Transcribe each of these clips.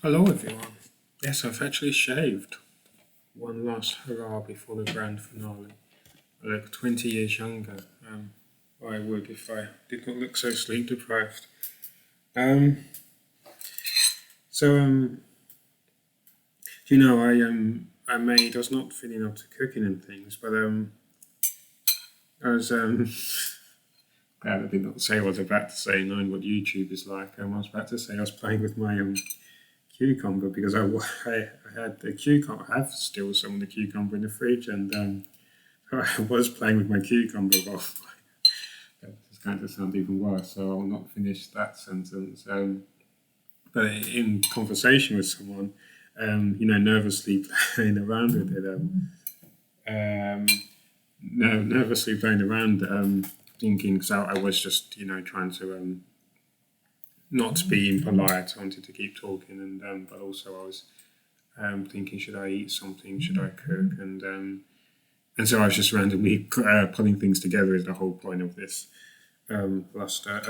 Hello everyone. Yes, I've actually shaved. One last hurrah before the grand finale. I look 20 years younger. I would if I did not look so sleep deprived. Um, so, I was not feeling up to cooking and things, but I was glad I did not say what I was about to say, knowing what YouTube is like. I was about to say I was playing with my cucumber because I had the cucumber. I have still some of the cucumber in the fridge, and I was playing with my cucumber. Well, that's going to sound even worse, so I'll not finish that sentence. But in conversation with someone, nervously playing around with it, no, nervously playing around, thinking because I was just trying to not be impolite. I wanted to keep talking, and but also I was thinking, should I eat something? Should I cook? And so I was just randomly putting things together is the whole point of this bluster.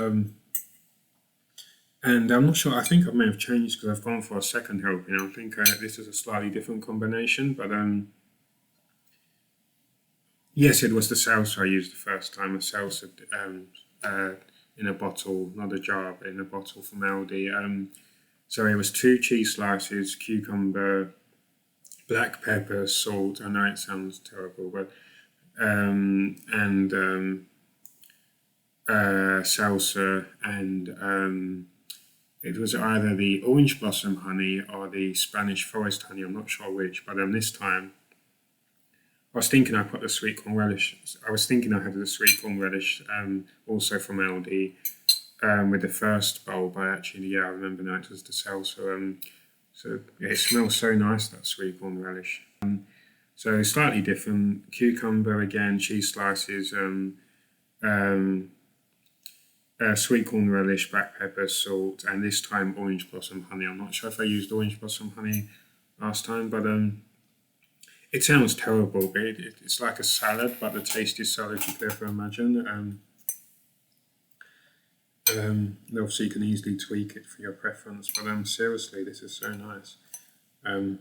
And I'm not sure. I think I may have changed because I've gone for a second helping. I think this is a slightly different combination, but yes, it was the salsa I used the first time. A salsa in a bottle, not a jar, but in a bottle from Aldi. So it was two cheese slices, cucumber, black pepper, salt. I know it sounds terrible, but and salsa, and it was either the orange blossom honey or the Spanish forest honey. I'm not sure which, but this time I was thinking I put the sweet corn relish. I was thinking I had the sweet corn relish, also from Aldi, with the first bowl. But actually, yeah, I remember now it was the salsa. So yeah, it smells so nice, that sweet corn relish. So slightly different. Cucumber again, cheese slices, um, sweet corn relish, black pepper, salt, and this time orange blossom honey. I'm not sure if I used orange blossom honey last time, but it sounds terrible. But it's like a salad, but the tastiest salad you could ever imagine. Obviously, you can easily tweak it for your preference, but seriously, this is so nice. Um,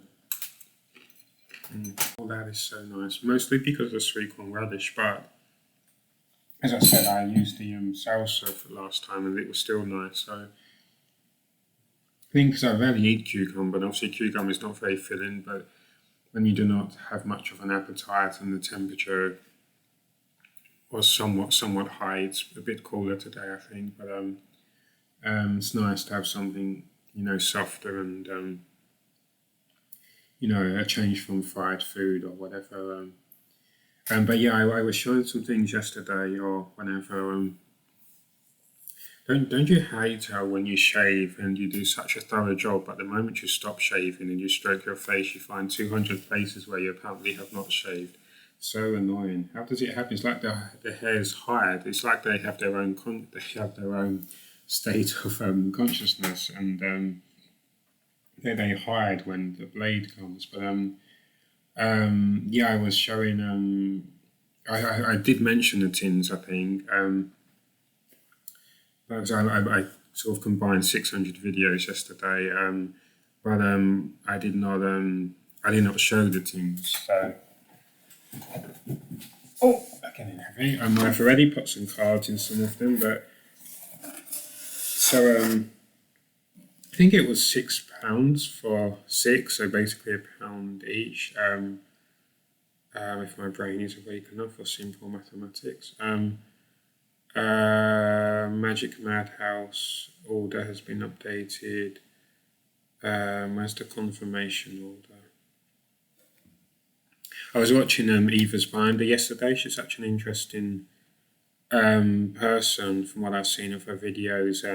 all that is so nice, mostly because of the sweet corn relish. But as I said, I used the salsa for last time, and it was still nice. So I think because I rarely eat cucumber, and obviously cucumber is not very filling, but when you do not have much of an appetite and the temperature was somewhat high, it's a bit cooler today, I think. But it's nice to have something softer and a change from fried food or whatever. But yeah, I was showing some things yesterday or whenever. Don't you hate how when you shave and you do such a thorough job, but the moment you stop shaving and you stroke your face, you find 200 places where you apparently have not shaved? So annoying. How does it happen? It's like the hairs hide. It's like they have their own they have their own state of consciousness, and they hide when the blade comes. But yeah, I was showing. I did mention the tins, I think. Because I sort of combined 600 videos yesterday, but I did not show the tins. So getting heavy. I've already put some cards in some of them, but so I think it was £6 for six, so basically £1 each. If my brain is awake enough for simple mathematics. Magic Madhouse order has been updated. Where's the confirmation order? I was watching Eva's Binder yesterday. She's such an interesting person from what I've seen of her videos.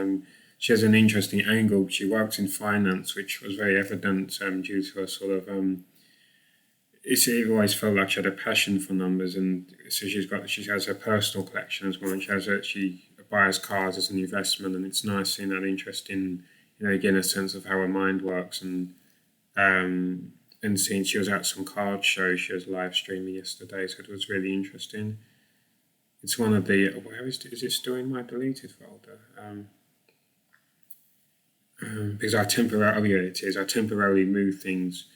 She has an interesting angle. She works in finance, which was very evident due to her sort of. It always felt like she had a passion for numbers, and so she has her personal collection as well. And she buys cars as an investment, and it's nice seeing that interest in again a sense of how her mind works, and seeing she was at some card show. She was live streaming yesterday, so it was really interesting. It's one of the is it still in my deleted folder? because I temporarily move things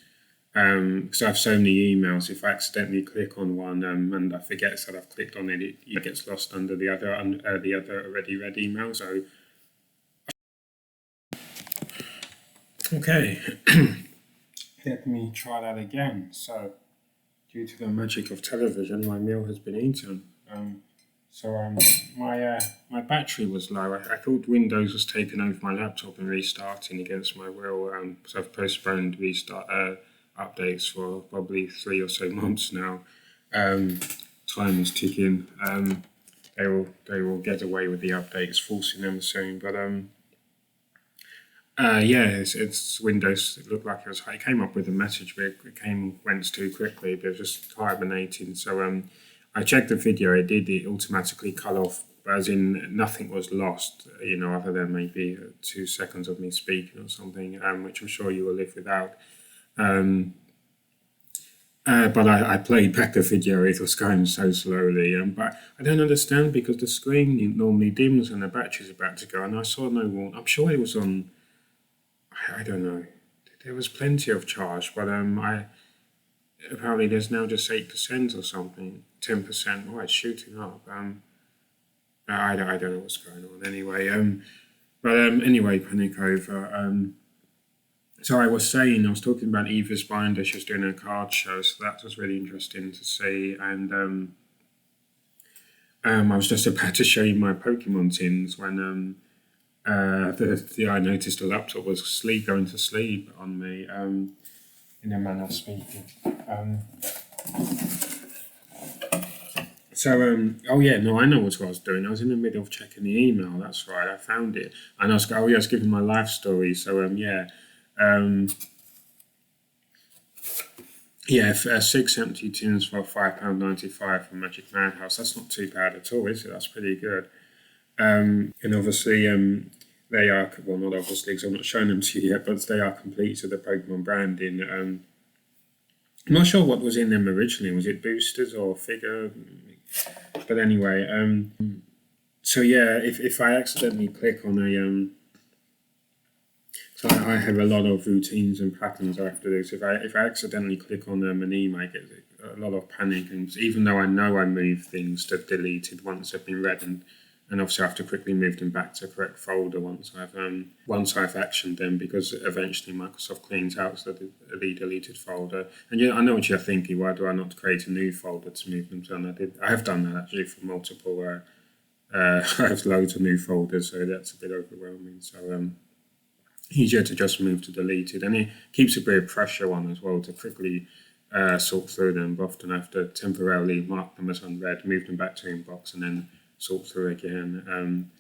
because I have so many emails. If I accidentally click on one and I forget that I've clicked on it, it gets lost under the other already read email. So okay, let me try that again. So due to the magic of television, my meal has been eaten. My battery was low. I thought Windows was taking over my laptop and restarting against my will. So I've postponed restart updates for probably 3 or so months now. Time is ticking. They will get away with the updates, forcing them soon. But yeah, it's Windows. It looked like it came up with a message, but went too quickly. But it was just hibernating. So I checked the video. It automatically cut off, as in nothing was lost. Other than maybe 2 seconds of me speaking or something, which I'm sure you will live without. But I played back the video. It was going so slowly. But I don't understand because the screen normally dims when the battery's about to go, and I saw no warning. I'm sure it was on. I don't know. There was plenty of charge, but I apparently there's now just 8% or something, 10%. Oh, it's shooting up. I don't know what's going on anyway. Anyway, panic over. So I was talking about Eva's Binder. She was doing a card show, so that was really interesting to see. And I was just about to show you my Pokemon tins when I noticed the laptop was going to sleep on me. In a manner of speaking. Oh yeah, no, I know what I was doing. I was in the middle of checking the email. That's right, I found it, and I was giving my life story. So yeah, 6 empty tins for £5.95 from Magic Madhouse. That's not too bad at all, is it? That's pretty good. And obviously, they are, well, not obviously because I'm not showing them to you yet, but they are complete to the Pokemon branding. I'm not sure what was in them originally. Was it boosters or figure? But anyway, so yeah, if I accidentally click on so I have a lot of routines and patterns I have to do. So if I accidentally click on an email, I get a lot of panic, and even though I know I move things to deleted once they've been read, and obviously I have to quickly move them back to the correct folder once I've actioned them, because eventually Microsoft cleans out the deleted folder. And I know what you're thinking. Why do I not create a new folder to move them to? I have done that actually for multiple. I have loads of new folders, so that's a bit overwhelming. So easier to just move to deleted, and it keeps a bit of pressure on as well to quickly sort through them. But often I have to temporarily mark them as unread, move them back to inbox, and then sort through again.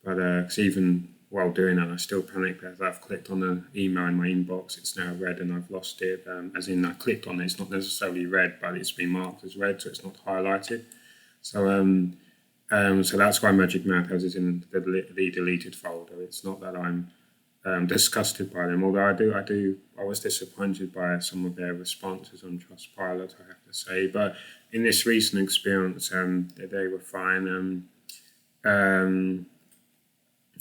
But even while doing that, I still panic that I've clicked on an email in my inbox, it's now read and I've lost it. As in, I clicked on it, it's not necessarily read, but it's been marked as read, so it's not highlighted. So that's why Magic Madhouse is in the deleted folder. It's not that I'm disgusted by them, although I was disappointed by some of their responses on Trustpilot, I have to say. But in this recent experience, they were fine.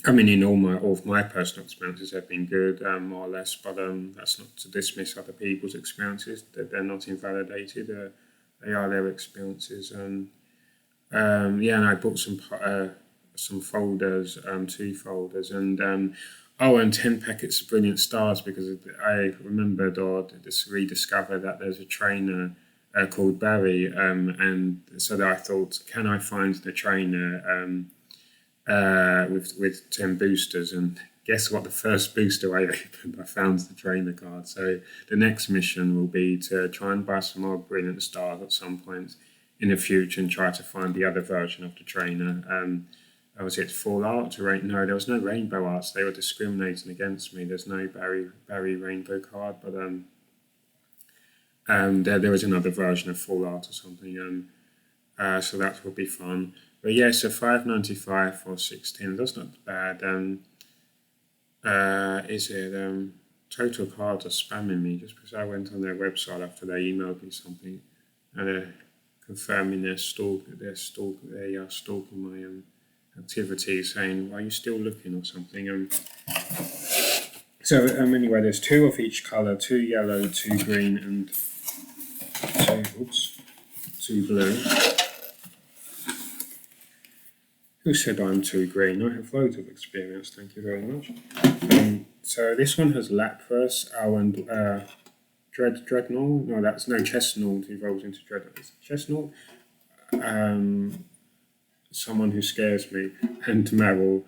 I mean, in all of my personal experiences have been good, more or less. But that's not to dismiss other people's experiences. They're not invalidated. They are their experiences. And I bought some folders, 2 folders, and 10 packets of Brilliant Stars, because I remembered or just rediscovered that there's a trainer called Barry, and so that I thought, can I find the trainer with 10 boosters? And guess what? The first booster I opened, I found the trainer card. So the next mission will be to try and buy some more Brilliant Stars at some point in the future and try to find the other version of the trainer. Was it full art? No, there was no rainbow arts. They were discriminating against me. There's no Barry rainbow card, but there was another version of full art or something. So that would be fun. But yeah, so £5.95 for 16. That's not bad. Is it? Total Cards are spamming me just because I went on their website after they emailed me something, and confirming they are stalking my activity, saying, "Are you still looking?" or something. So anyway, there's two of each colour, two yellow, two green, and two blue. Who said I'm too green? I have loads of experience, thank you very much. So this one has Lapras, and Dreadnought. No, Chestnought evolves into Dreadnought. Is it Chestnought? Someone who scares me, and Meryl.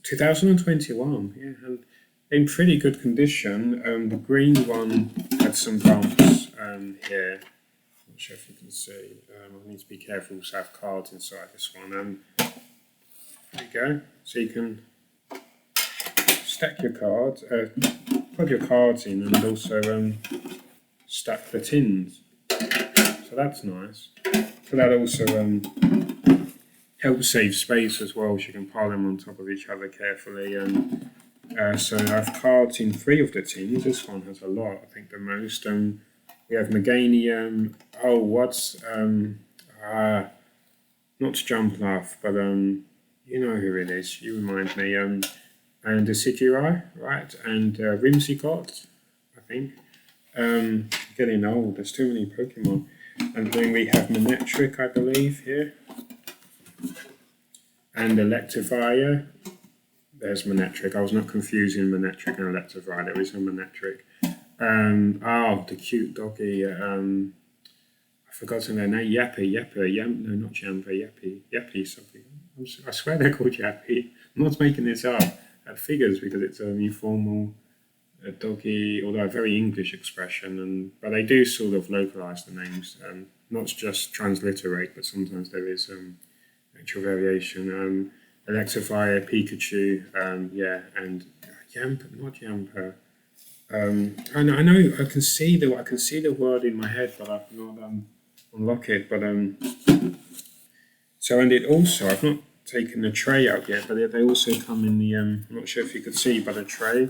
2021, yeah, and in pretty good condition. The green one had some bumps here. Not sure if you can see. I need to be careful because I have cards inside this one. There you go. So you can stack your cards, plug your cards in, and also stack the tins. So that's nice. So that also helps save space as well, so you can pile them on top of each other carefully. So I have cards in 3 of the tins. This one has a lot, I think the most. We have Meganium. Not Jumpluff, but you know who it is. You remind me. And Decidueye, right? And Whimsicott, I think. Getting old. There's too many Pokemon. And then we have Manectric, I believe, here. And Electivire. There's Manectric. I was not confusing Manectric and Electivire. There is a Manectric. The cute doggy. I've forgotten their name. Yappy. No, not Yamper. Yappy something. I swear they're called Yappy. I'm not making this up. That figures because it's an informal doggy, although a very English expression. But they do sort of localise the names, not just transliterate, but sometimes there is actual variation. Electivire, Pikachu, and Yamper, not Yamper. I know. I can see the word in my head, but I cannot unlock it. But so, and it also, I've not taken the tray out yet, but they also come in the. I'm not sure if you could see, but a tray.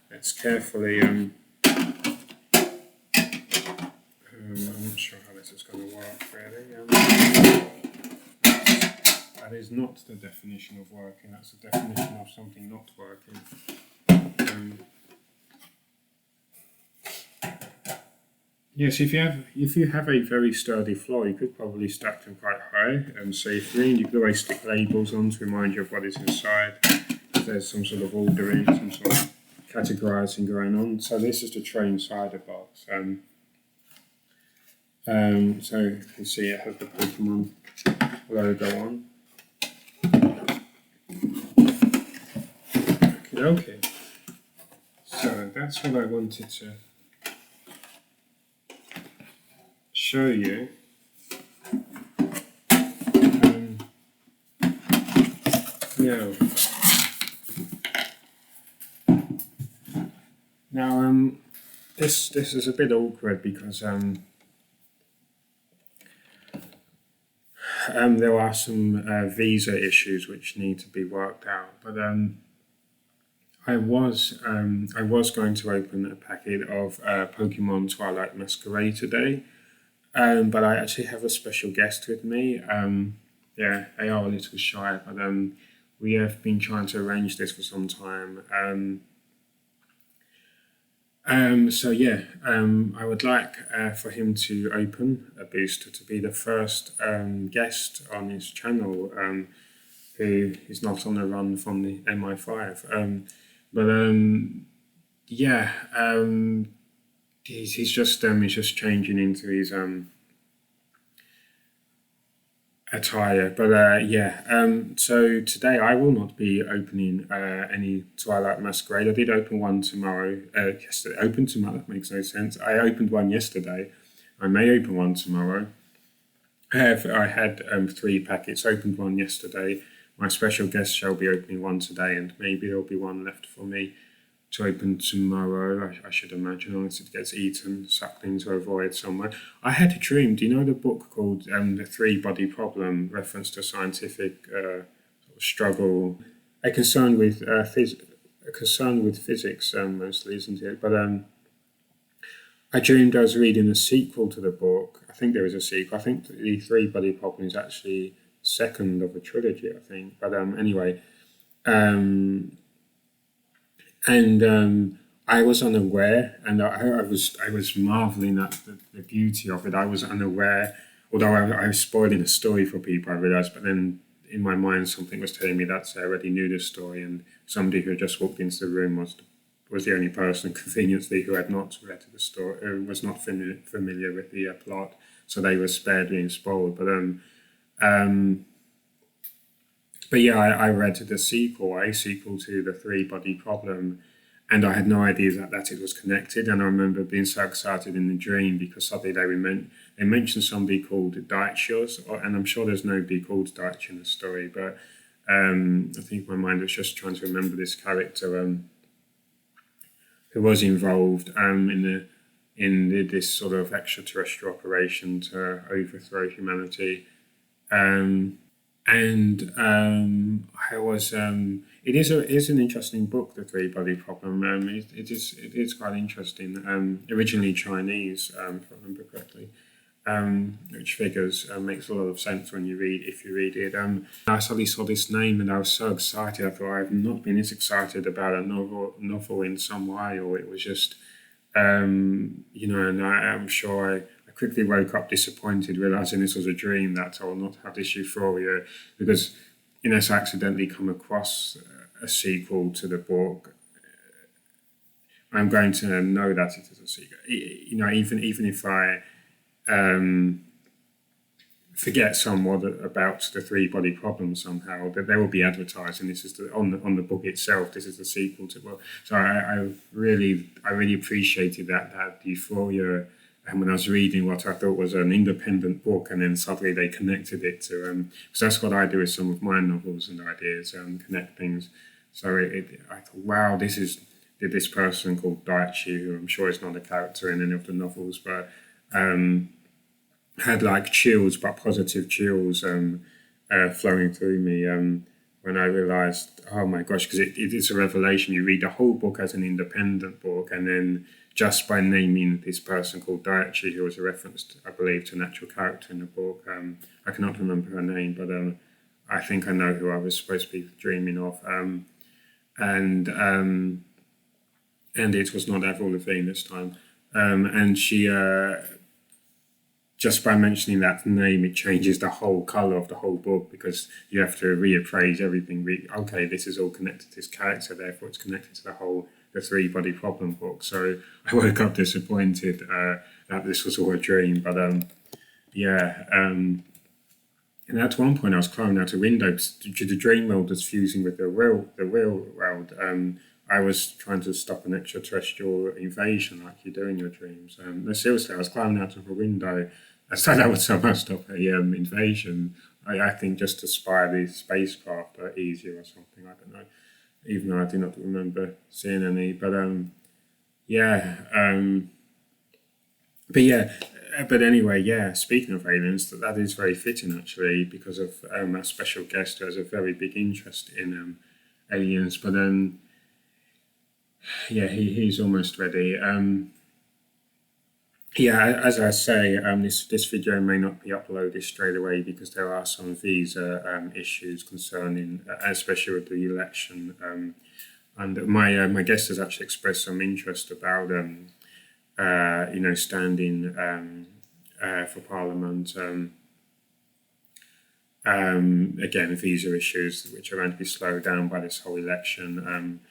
Let's carefully. I'm not sure how this is going to work really. That is not the definition of working. That's the definition of something not working. Yes, if you have a very sturdy floor, you could probably stack them quite high and safely. You could always stick labels on to remind you of what is inside. If there's some sort of ordering, some sort of categorizing going on. So this is the tray inside the box. So you can see it has the Pokemon logo on. Okay. So that's what I wanted to show you. Now, this is a bit awkward because there are some visa issues which need to be worked out. But I was going to open a packet of Pokemon Twilight Masquerade today. But I actually have a special guest with me. They are a little shy, but we have been trying to arrange this for some time. I would like for him to open a booster, to be the first guest on his channel who is not on the run from the MI5. He's just changing into his attire. So today I will not be opening any Twilight Masquerade. I did open one tomorrow. Yesterday, open tomorrow. That makes no sense. I opened one yesterday. I may open one tomorrow. I had 3 packets. Opened one yesterday. My special guest shall be opening one today, and maybe there'll be one left for me to open tomorrow, I should imagine, unless it gets eaten, sucked into a void somewhere. I had a dream. Do you know the book called The 3-Body Problem, reference to scientific struggle, a concern with physics mostly, isn't it? But I dreamed I was reading a sequel to the book. I think there is a sequel. I think the 3-Body Problem is actually second of a trilogy, I think. But anyway. and I was unaware, and I was marveling at the beauty of it. I was unaware, although I was spoiling the story for people. I realized, but then in my mind, something was telling me that I already knew the story, and somebody who had just walked into the room was the only person, conveniently, who had not read the story, was not familiar with the plot, so they were spared being spoiled. Um, but yeah, I read the sequel, a sequel to the Three Body Problem, and I had no idea that it was connected. And I remember being so excited in the dream because suddenly they mentioned somebody called Daichios, and I'm sure there's nobody called Daichi in the story, but I think my mind was just trying to remember this character who was involved this sort of extraterrestrial operation to overthrow humanity. And I was it is an interesting book, The Three Body Problem. It is quite interesting. Originally Chinese, if I remember correctly, which figures makes a lot of sense when you read if you read it. I suddenly saw this name and I was so excited. I thought I've not been this excited about a novel in some while. It was just and I'm sure I quickly woke up disappointed, realizing this was a dream, that I will not have this euphoria because, so I accidentally come across a sequel to the book. I'm going to know that it is a sequel. Even if I forget somewhat about the Three Body Problem somehow, that they will be advertised, and this is on the book itself. This is the sequel to book. So I really appreciated that euphoria. And when I was reading what I thought was an independent book, and then suddenly they connected it to, because that's what I do with some of my novels and ideas, connect things. So I thought, wow, did this person called Daichi, who I'm sure is not a character in any of the novels, but had like chills, but positive chills flowing through me when I realized, oh my gosh, because it is a revelation. You read the whole book as an independent book, and then just by naming this person called Daichi, who was a reference, I believe, to an actual character in the book. I cannot remember her name, but I think I know who I was supposed to be dreaming of. And it was not Avril Lavigne this time. And she just by mentioning that name, it changes the whole color of the whole book because you have to reappraise everything. Okay, this is all connected to this character, therefore it's connected to the Three Body Problem book. So I woke up disappointed that this was all a dream. But yeah, and at one point I was climbing out a window because the dream world was fusing with the real world. I was trying to stop an extraterrestrial invasion like you do in your dreams. No, seriously, I was climbing out of a window. I said I would somehow stop a invasion. I think just to spy the spacecraft easier or something. I don't know. Even though I do not remember seeing any. Yeah. But anyway, yeah. Speaking of aliens, that is very fitting actually because of our special guest who has a very big interest in aliens. But yeah, he's almost ready. Yeah, as I say, this video may not be uploaded straight away because there are some visa issues concerning, especially with the election. And my guest has actually expressed some interest about, standing for Parliament. Again, visa issues which are going to be slowed down by this whole election.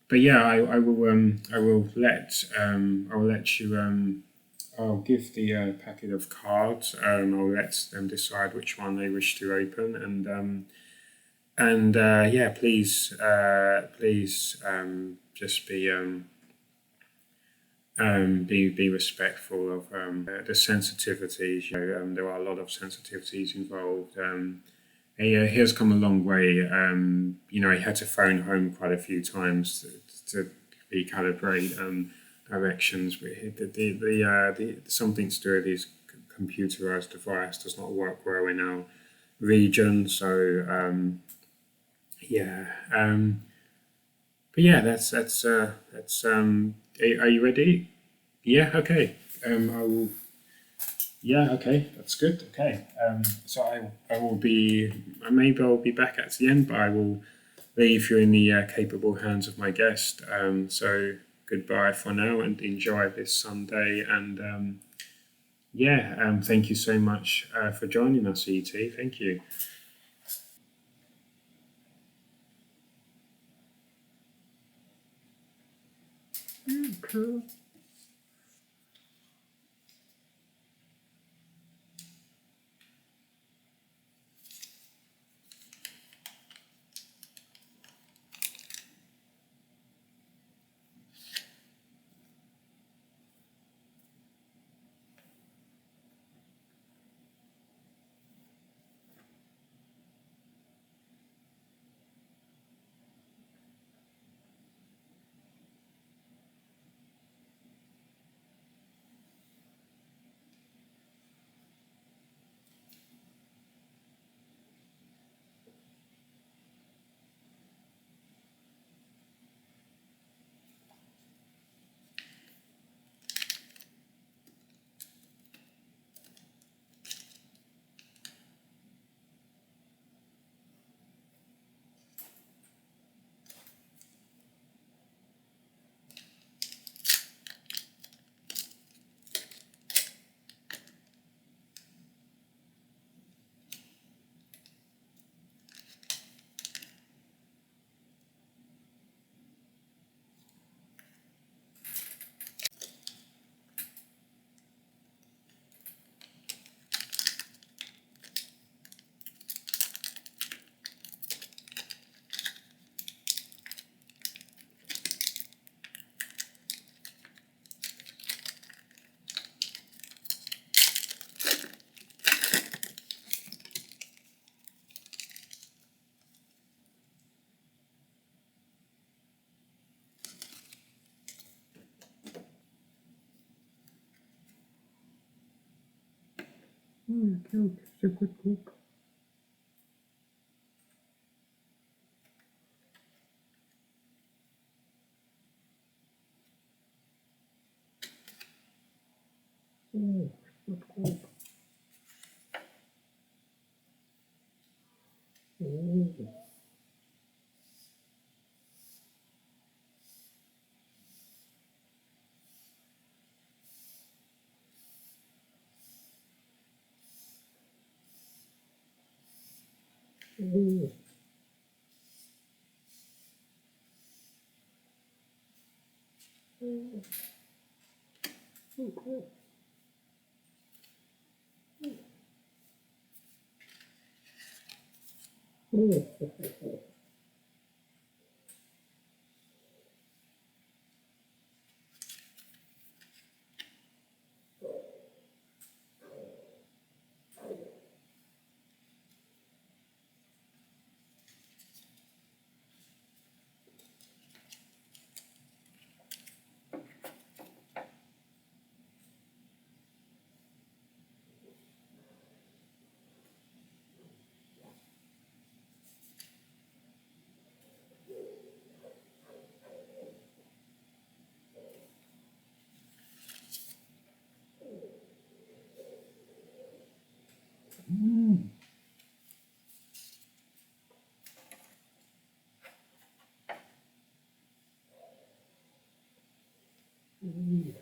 But yeah, I will let you. I'll give the packet of cards. I'll let them decide which one they wish to open, and yeah, please just be respectful of the sensitivities. There are a lot of sensitivities involved. He has come a long way. He had to phone home quite a few times to recalibrate directions. But something to do with his computerized device does not work well in our region. So yeah. But yeah, that's. Are you ready? Yeah. Okay. I will. Yeah, okay, that's good. Okay, so I will be, maybe I'll be back at the end, but I will leave you in the capable hands of my guest. So goodbye for now and enjoy this Sunday. And thank you so much for joining us, E.T. Thank you. Cool. Cute. It's a good book. Oh, good book. Oh. Oh. Oh. Okay. Oh. Mm. Mm.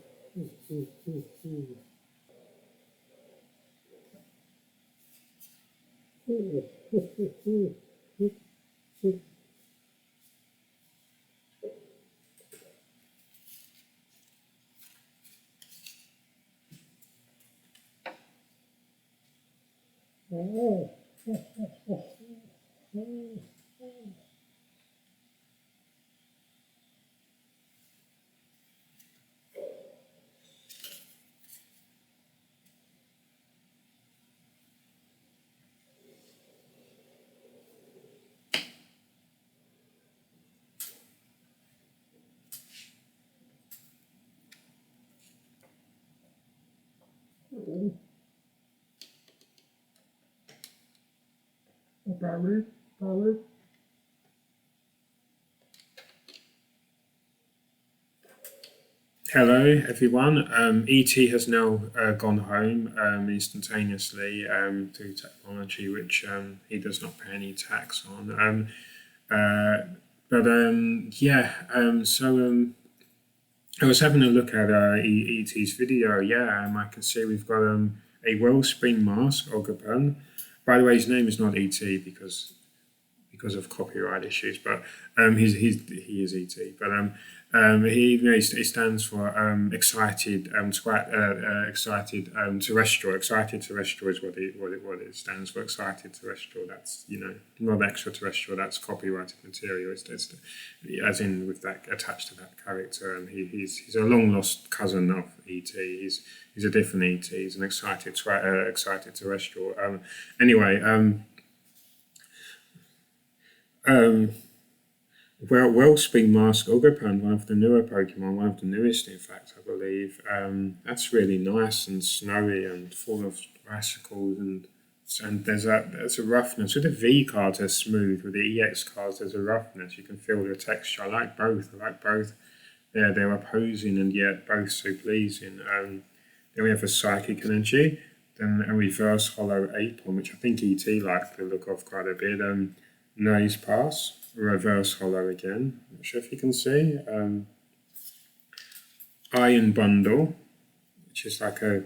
Oh. Barry, Barry. Hello, everyone. ET has now gone home instantaneously through technology, which he does not pay any tax on. I was having a look at ET's video, yeah, and I can see we've got a Wellspring mask, Ogerpan. By the way, his name is not ET because of copyright issues, but he is ET. But he stands for terrestrial. Excited terrestrial is what it stands for. Excited terrestrial. That's not extraterrestrial. That's copyrighted material. It's as in with that attached to that character, and he's a long lost cousin of ET. He's a different ET. He's an excited terrestrial. Anyway. Wellspring Mask Ogerpan, one of the newer Pokemon, one of the newest, in fact, I believe. That's really nice and snowy and full of icicles, and there's a roughness. With the V cards, they're smooth. With the EX cards, there's a roughness. You can feel the texture. I like both. They're opposing and yet both so pleasing. Then we have a Psychic Energy, then a Reverse Hollow Apon, which I think ET liked the look of quite a bit. Nose Pass, Reverse Hollow again, not sure if you can see. Iron Bundle, which is like a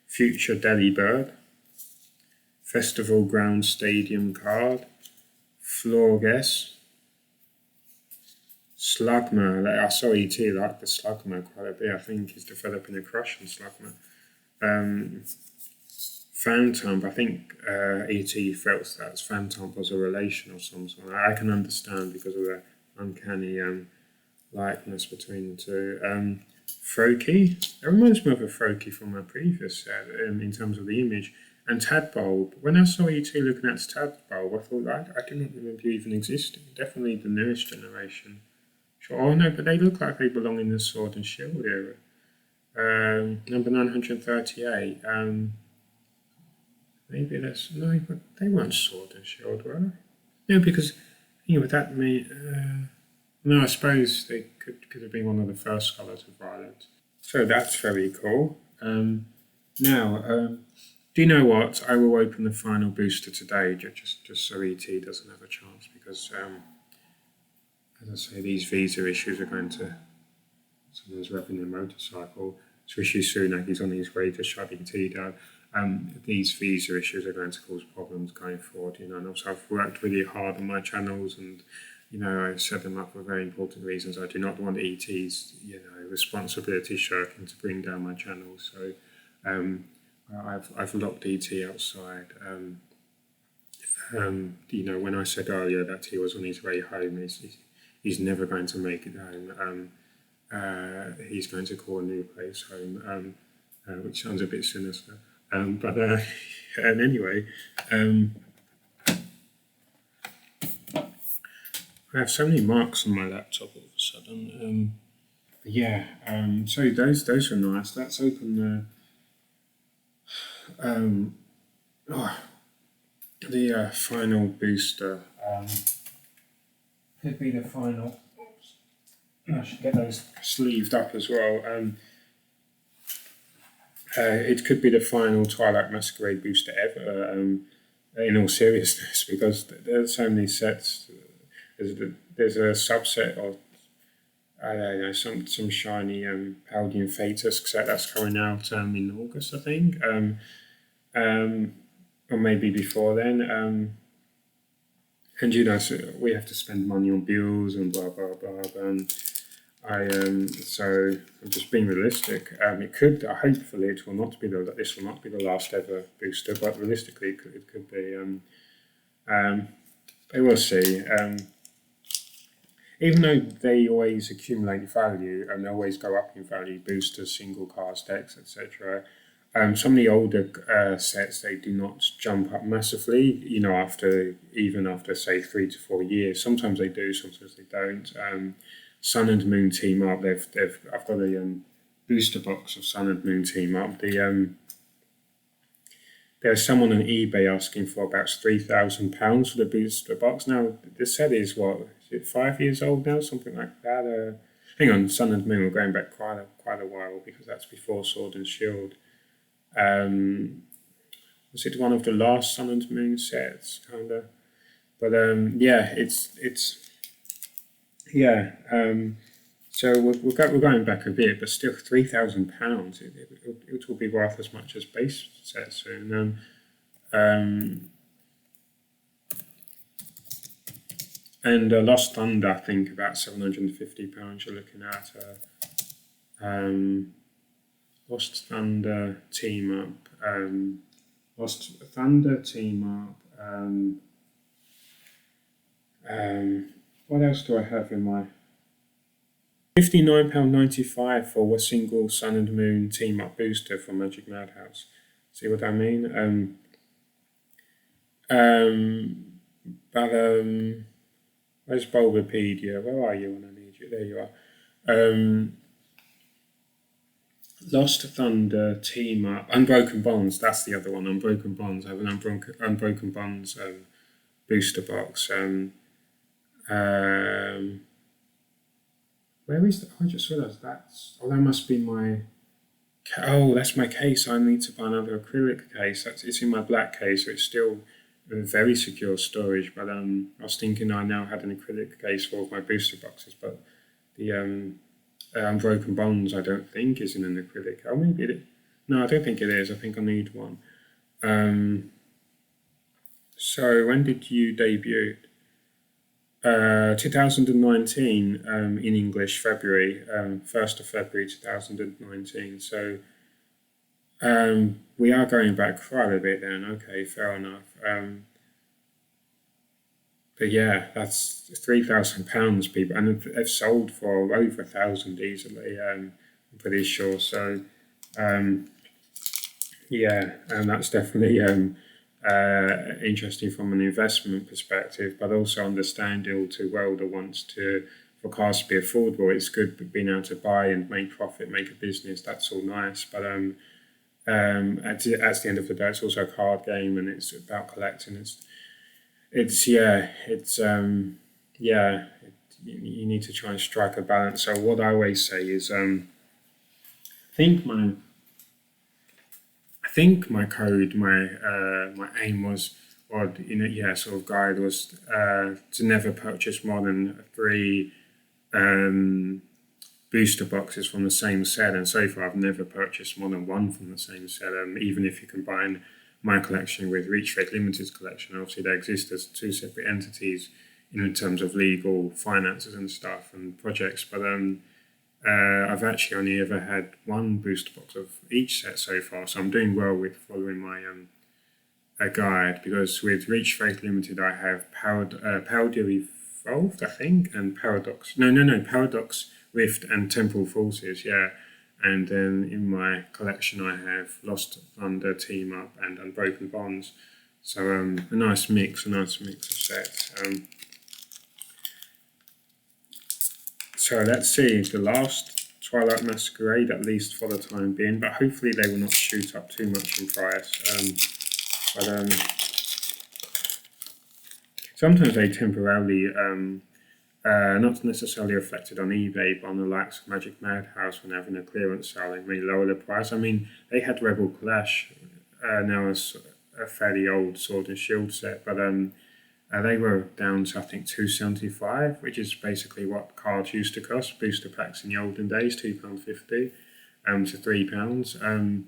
future Delibird. Festival Ground Stadium card. Florges. Slugma, I saw ET like the Slugma quite a bit. I think he's developing a crush on Slugma. Phantom, I think ET felt that Phantom was a relation of some sort. I can understand because of the uncanny likeness between the two. Froakie, it reminds me of a Froakie from my previous set in terms of the image. And Tadbulb, when I saw ET looking at Tadbulb, I thought I didn't remember you even existing. Definitely the newest generation. Sure, oh no, but they look like they belong in the Sword and Shield era. Number 938. Maybe that's no, but they weren't Sword and Shield, were they? No, because with that no, I suppose they could have been one of the first colours of Violet. So that's very cool. Now, do you know what? I will open the final booster today, just so ET doesn't have a chance, because as I say, these visa issues are going to. Someone's revving their motorcycle. Rishi Sunak is on his way to shut ET down. These visa issues are going to cause problems going forward, and also I've worked really hard on my channels, and I've set them up for very important reasons. I do not want ET's responsibility shirking to bring down my channel, so I've locked ET outside. When I said earlier that he was on his way home, he's never going to make it home. He's going to call a new place home, which sounds a bit sinister. And anyway, I have so many marks on my laptop all of a sudden. So those are nice. Let's open the final booster. Could be the final. Oops. I should get those sleeved up as well. It could be the final Twilight Masquerade booster ever, in all seriousness, because there's so many sets. There's a subset of, I don't know, some shiny Paldean Phaetus set that's coming out in August, I think, or maybe before then. And so we have to spend money on bills and blah blah blah. So I'm just being realistic. It could, hopefully, this will not be the last ever booster, but realistically, it could be. But we'll see. Even though they always accumulate value and they always go up in value, boosters, single cars, decks, etc. Some of the older sets, they do not jump up massively. After say 3 to 4 years. Sometimes they do, sometimes they don't. Sun and Moon Team Up. I've got a booster box of Sun and Moon Team Up. There's someone on eBay asking for about £3,000 for the booster box. Now the set is 5 years old now, something like that. Hang on, Sun and Moon, we're going back quite a while, because that's before Sword and Shield. Was it one of the last Sun and Moon sets, kinda? But it's Yeah. So we're going back a bit, but still £3,000. It will be worth as much as base set soon. And Lost Thunder, I think about £750 you're looking at. Um, Lost Thunder team up. Lost Thunder team up. What else do I have in my £59.95 for a single Sun and Moon team up booster from Magic Madhouse? See what I mean? Um, but where's Bulbapedia? Where are you when I need you? There you are. Lost Thunder team up. Unbroken Bonds. That's the other one. Unbroken Bonds. I have an Unbroken Bonds booster box. Where is that? I just realised that's. Oh, that must be my. Oh, that's my case. I need to buy another acrylic case. It's in my black case, so it's still very secure storage. But I was thinking I now had an acrylic case for all of my booster boxes, but the Unbroken Bonds I don't think is in an acrylic. Oh, maybe it. No, I don't think it is. I think I need one. So when did you debut? 2019 in English, February, 1st of February 2019. So we are going back quite a bit then. Okay, fair enough. But yeah, that's £3,000, people, and they've sold for over 1,000 easily. I'm pretty sure. So yeah, and that's definitely interesting from an investment perspective, but also understanding all too well that wants to for cars to be affordable. It's good being able to buy and make profit, make a business. That's all nice, but at the end of the day, it's also a card game, and it's about collecting. It's yeah, it's yeah. You need to try and strike a balance. So what I always say is, think my I think my code, my aim was, or yeah, sort of guide was to never purchase more than three um, booster boxes from the same set. And so far, I've never purchased more than one from the same set. Even if you combine my collection with Reach Fate Limited's collection, obviously they exist as two separate entities in terms of legal finances and stuff and projects. But I've actually only ever had one booster box of each set so far, so I'm doing well with following my guide, because with Reach Fate Limited I have Paldea Evolved, I think, and Paradox. No, Paradox Rift and Temporal Forces, yeah. And then in my collection I have Lost Thunder, Team Up, and Unbroken Bonds. So a nice mix of sets. So let's see, the last Twilight Masquerade, at least for the time being, but hopefully they will not shoot up too much in price. Sometimes they temporarily, not necessarily affected on eBay, but on the likes of Magic Madhouse when having a clearance sale, they may lower the price. I mean, they had Rebel Clash, now as a fairly old Sword and Shield set, but they were down to I think £2.75, which is basically what cards used to cost. Booster packs in the olden days, £2.50 to £3.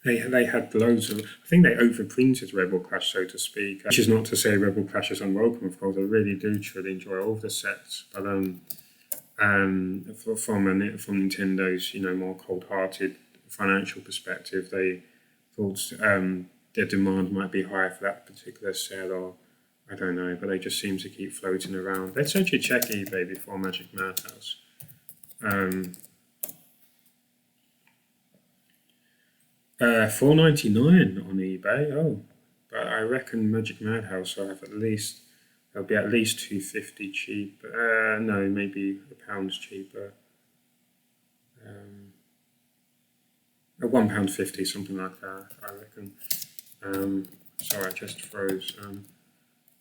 They had loads of. I think they overprinted Rebel Clash, so to speak. Which is not to say Rebel Clash is unwelcome. Of course, I really do truly enjoy all of the sets, but from Nintendo's more cold-hearted financial perspective, they thought their demand might be higher for that particular set, or I don't know, but they just seem to keep floating around. Let's actually check eBay before Magic Madhouse. $4.99 on eBay. Oh, but I reckon Magic Madhouse will have they'll be at least $2.50 cheap. No, maybe £1 cheaper. £1.50, something like that, I reckon. Sorry, I just froze.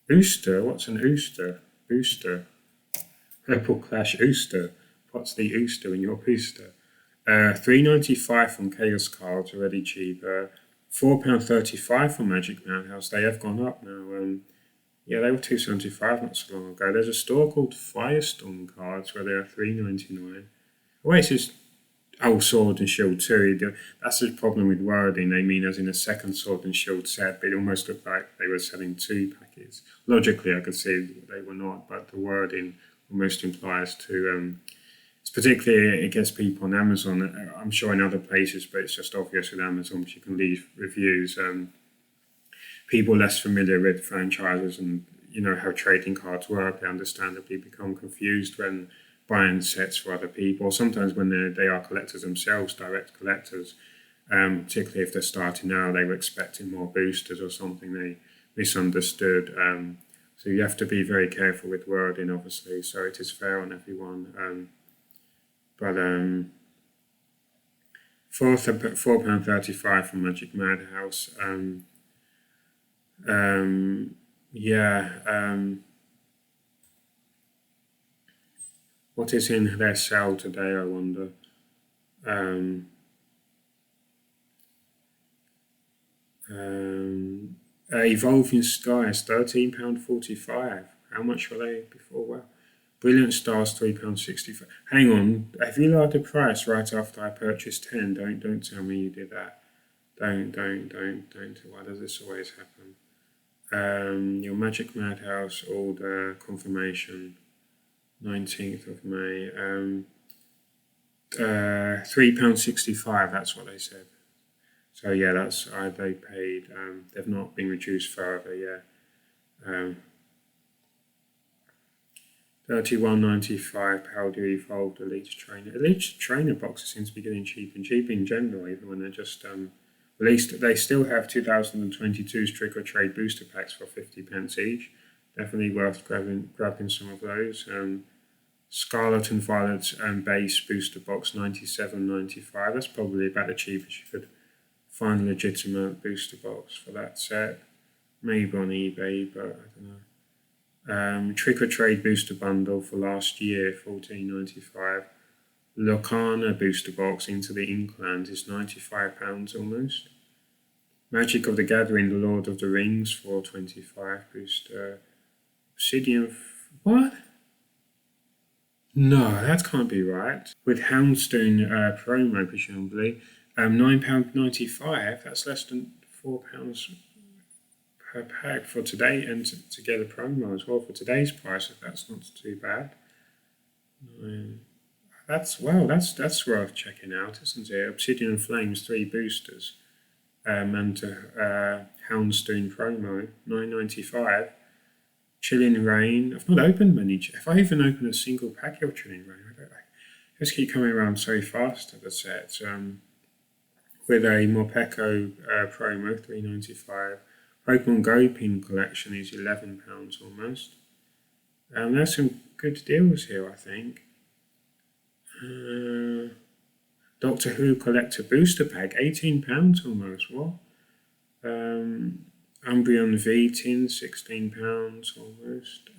Ooster? What's an Ooster? Booster. Rebel Clash Ooster. What's the Ooster in your booster? $3.95 from Chaos Cards, already cheaper. £4.35 from Magic Madhouse. They have gone up now. Yeah, they were 275 not so long ago. There's a store called Firestorm Cards where they are 3.99. Oasis, oh, Sword and Shield 2. That's the problem with wording. They mean as in a second Sword and Shield set, but it almost looked like they were selling two packets. Logically, I could see they were not, but the wording almost implies to. It's particularly, it gets people on Amazon. I'm sure in other places, but it's just obvious with Amazon, which you can leave reviews. People less familiar with franchises and how trading cards work, they understandably become confused when buying sets for other people. Sometimes when they are collectors themselves, direct collectors, particularly if they're starting out, they were expecting more boosters or something they misunderstood. So you have to be very careful with wording, obviously. So it is fair on everyone. But £4.35 from Magic Madhouse. What is in their sale today, I wonder? Evolving Skies, £13.45. How much were they before? Well, Brilliant Stars, £3.65. Hang on, have you lowered the price right after I purchased 10? Don't tell me you did that. Don't. Why does this always happen? Your Magic Madhouse order confirmation, 19th of May. £3.65. That's what they said. So yeah, they paid. They've not been reduced further. Yeah. £31.95 Powder Evolved Elite Trainer. Elite Trainer boxes seem to be getting cheap and cheap in general, even when they're just released. They still have 2022's Trick or Trade booster packs for 50p each. Definitely worth grabbing some of those. Scarlet and Violet base booster box, £97.95. That's probably about the cheapest you could find a legitimate booster box for that set. Maybe on eBay, but I don't know. Trick or Trade booster bundle for last year, £14.95. Lorcana booster box Into the Inkland is £95 almost. Magic of the Gathering, The Lord of the Rings, £4.25 booster. Obsidian, what? No, that can't be right. With Houndstone promo, presumably, £9.95. That's less than £4 per pack for today, and to get a promo as well for today's price. If that's not too bad. That's worth checking out, isn't it? Obsidian Flames 3 boosters, and Houndstone promo, £9.95. Chilling Rain. I've not opened many. Have I even opened a single packet of Chilling Rain? I just keep coming around so fast at the set. With a Morpeko promo, £3.95. Pokemon Go pin collection is £11 almost. There's some good deals here, I think. Doctor Who Collector Booster Pack, £18 almost. What? Umbreon V tin, £16 almost.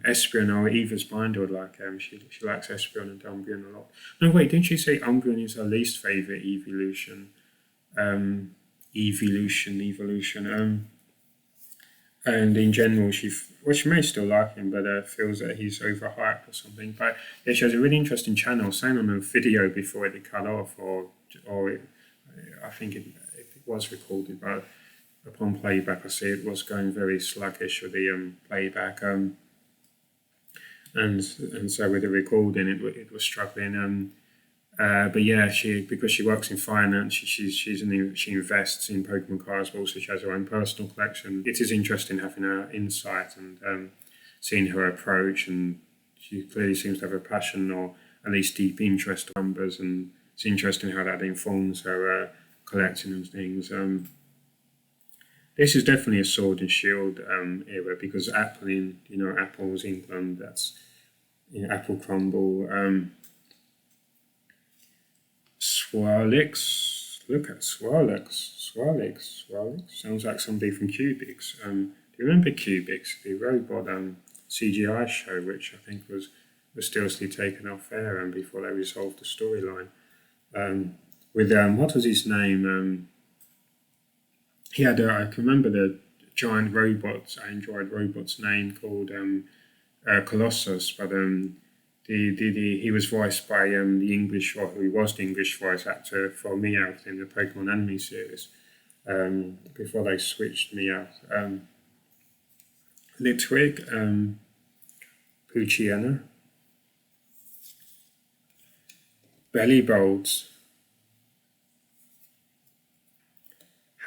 Espeon, or Eva's Binder would like. She likes Espeon and Umbreon a lot. No, wait, didn't she say Umbreon is her least favourite evolution? Evolution. And in general, she may still like him, but feels that he's overhyped or something. But yeah, she has a really interesting channel. Saying on a video before it cut off, or I think it was recorded, but upon playback, I see it was going very sluggish with the playback. And so with the recording, it was struggling. But yeah, because she works in finance, she invests in Pokemon cards, but also she has her own personal collection. It is interesting having her insight and seeing her approach, and she clearly seems to have a passion or at least deep interest in numbers, and it's interesting how that informs her collecting and things. This is definitely a Sword and Shield era, because Apple's England, that's Apple Crumble. Swirlix. Look at Swirlix. Sounds like somebody from Cubics. Do you remember Cubics, the robot CGI show, which I think was mysteriously taken off air before they resolved the storyline? With what was his name? He had I can remember the giant robots, android robots named called Colossus, but he was voiced by the English, or who was the English voice actor for Meowth in the Pokemon anime series, before they switched Meowth. Litwick, Poochyena, Bellybolts,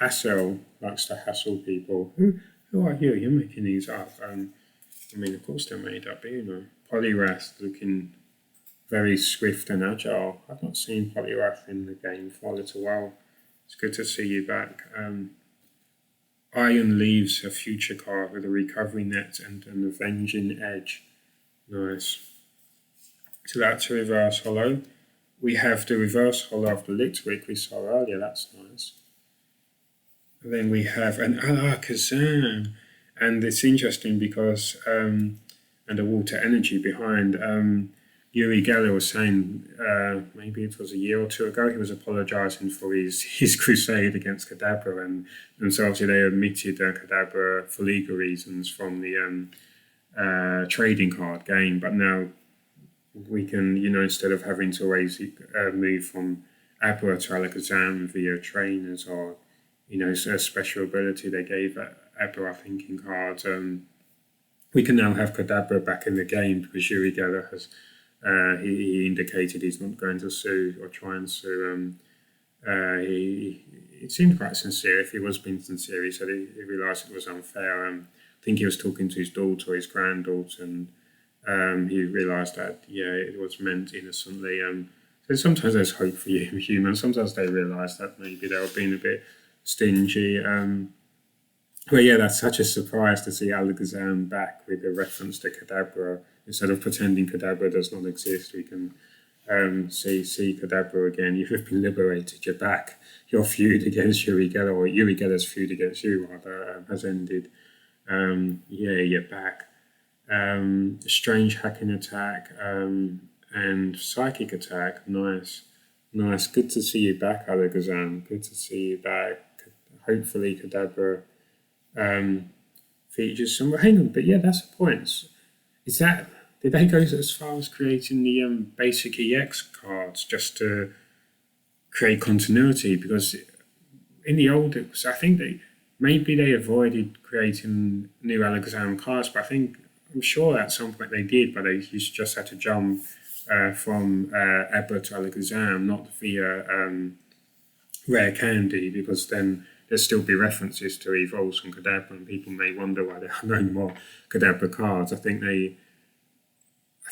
Hassel likes to hassle people. Who are you? You're making these up. I mean, of course they're made up, but you know. Poliwrath looking very swift and agile. I've not seen Poliwrath in the game for a little while. It's good to see you back. Iron Leaves, a future card with a recovery net and an avenging edge. Nice. So that's a reverse holo. We have the reverse holo of the Litwick we saw earlier. That's nice. And then we have an Alakazam. And it's interesting because, and the water energy behind, Uri Geller was saying, maybe it was a year or two ago, he was apologising for his crusade against Kadabra, and so obviously they omitted Kadabra for legal reasons from the trading card game, but now we can, instead of having to move from Abra to Alakazam via trainers or, a special ability they gave Abra, I think, in cards, we can now have Kadabra back in the game because Uri Geller has, he indicated he's not going to sue or try and sue. It seemed quite sincere. If he was being sincere, he said he realised it was unfair. I think he was talking to his daughter, his granddaughter, and he realised that, it was meant innocently. So sometimes there's hope for humans. Sometimes they realise that maybe they were being a bit stingy. But yeah, that's such a surprise to see Alakazam back with a reference to Kadabra. Instead of pretending Kadabra does not exist, we can see Kadabra again. You've been liberated, you're back. Your feud against Uri Geller, or Uri Geller's feud against you, rather, has ended. You're back. Strange hacking attack and psychic attack. Nice. Good to see you back, Alakazam. Good to see you back. Hopefully Kadabra features somewhere. Hang on, but yeah, that's the point. Did they go as far as creating the basic EX cards just to create continuity? Because in the old, I think they avoided creating new Alakazam cards, but I'm sure at some point they did, but they just had to jump from Abra to Alakazam, not via Rare Candy, because then there'll still be references to Evolves from Kadabra, and people may wonder why there are no more Kadabra cards. I think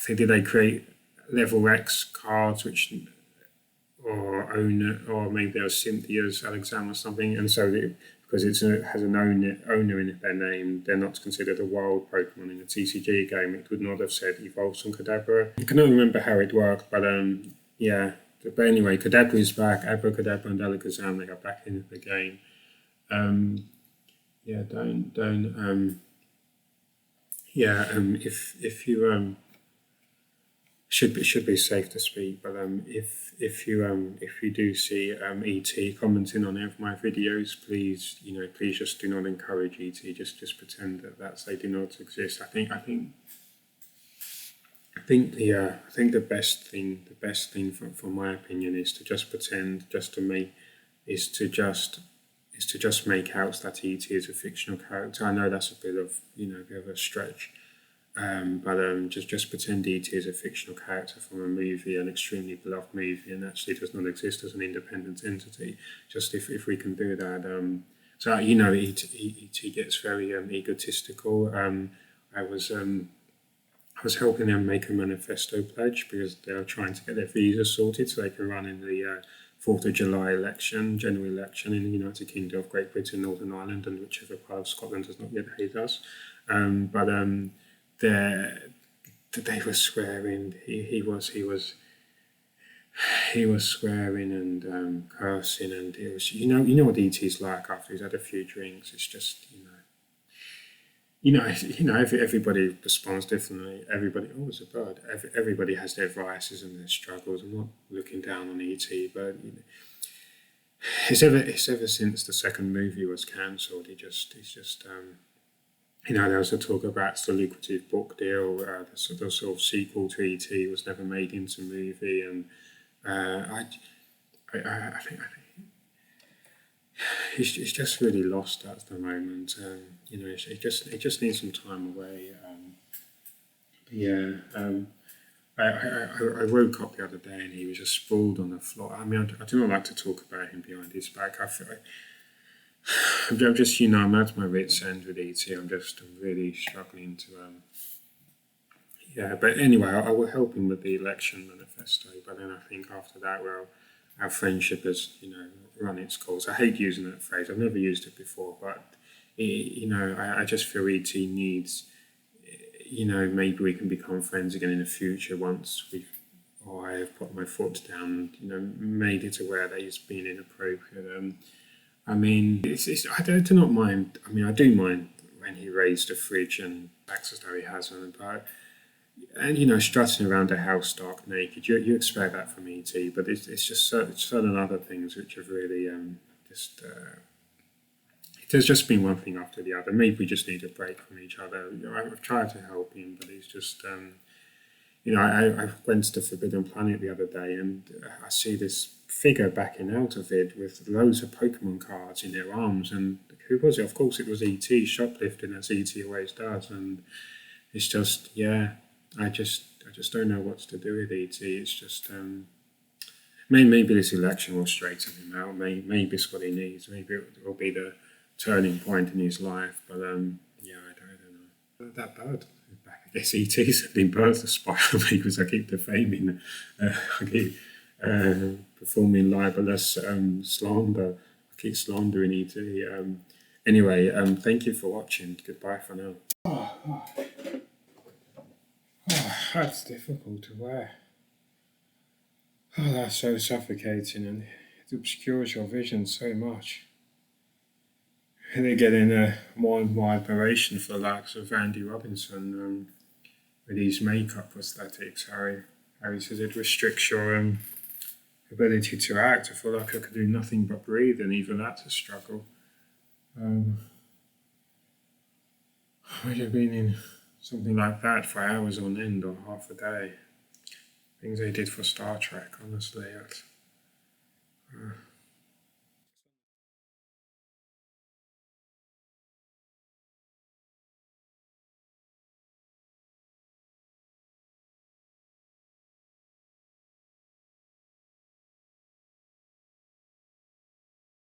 did they create level X cards, or maybe there was Cynthia's Alakazam or something, and so because it has an owner in their name, they're not considered a wild Pokemon in a TCG game. It would not have said Evolves from Kadabra. I cannot remember how it worked, but yeah. But anyway, Kadabra is back. Abracadabra and Alakazam, they are back in the game. If you should be safe to speak, but if you do see ET commenting on any of my videos, please just do not encourage ET. Just pretend that they do not exist. I think the best thing from my opinion is to just pretend, is to just make out that ET is a fictional character. I know that's a bit of a stretch, but just pretend ET is a fictional character from a movie, an extremely beloved movie, and actually does not exist as an independent entity. Just if we can do that, ET gets very egotistical. I was helping them make a manifesto pledge because they are trying to get their visa sorted so they can run in the 4th of July general election in the United Kingdom of Great Britain, Northern Ireland, and whichever part of Scotland does not yet hate us. They were swearing. He was swearing and cursing, and it was you know what ET's like after he's had a few drinks. It's just everybody responds differently. Everybody, it's a bird. Everybody has their vices and their struggles. I'm not looking down on ET, but it's ever since the second movie was cancelled. He's just there was a talk about the lucrative book deal. The sort of sequel to E.T. was never made into movie, and I think he's just really lost at the moment. It just needs some time away. Yeah. I woke up the other day and he was just sprawled on the floor. I mean, I do not like to talk about him behind his back. I'm just, I'm at my wits' end with ET. I'm really struggling to, yeah. But anyway, I will help him with the election manifesto. But then I think after that, well, our friendship has, run its course. I hate using that phrase. I've never used it before, but I just feel ET needs, maybe we can become friends again in the future once I have put my foot down, made it aware that he's been inappropriate. I mean, I do not mind. I mean, I do mind when he raised the fridge and acts as though he hasn't. But strutting around a house stark naked, you expect that from ET. But it's just certain other things which have really just. There's just been one thing after the other. Maybe we just need a break from each other. I've tried to help him, but he's just. I went to the Forbidden Planet the other day and I see this figure backing out of it with loads of Pokemon cards in their arms. And who was it? Of course, it was E.T. shoplifting as E.T. always does. And it's just, yeah, I just don't know what to do with E.T. It's just, maybe this election will straighten him out. Maybe it's what he needs. Maybe it will be the turning point in his life. But yeah, I don't know. That bird. I guess ET sending birds to spy on me because I keep defaming, I keep performing libelous slander. I keep slandering ET. Anyway, thank you for watching. Goodbye for now. That's difficult to wear. Oh, that's so suffocating and it obscures your vision so much. And they're getting more and more admiration for the likes of Andy Robinson with his makeup prosthetics. Harry says it restricts your ability to act. I feel like I could do nothing but breathe, and even that's a struggle. I'd have been in something like that for hours on end or half a day. Things they did for Star Trek, honestly.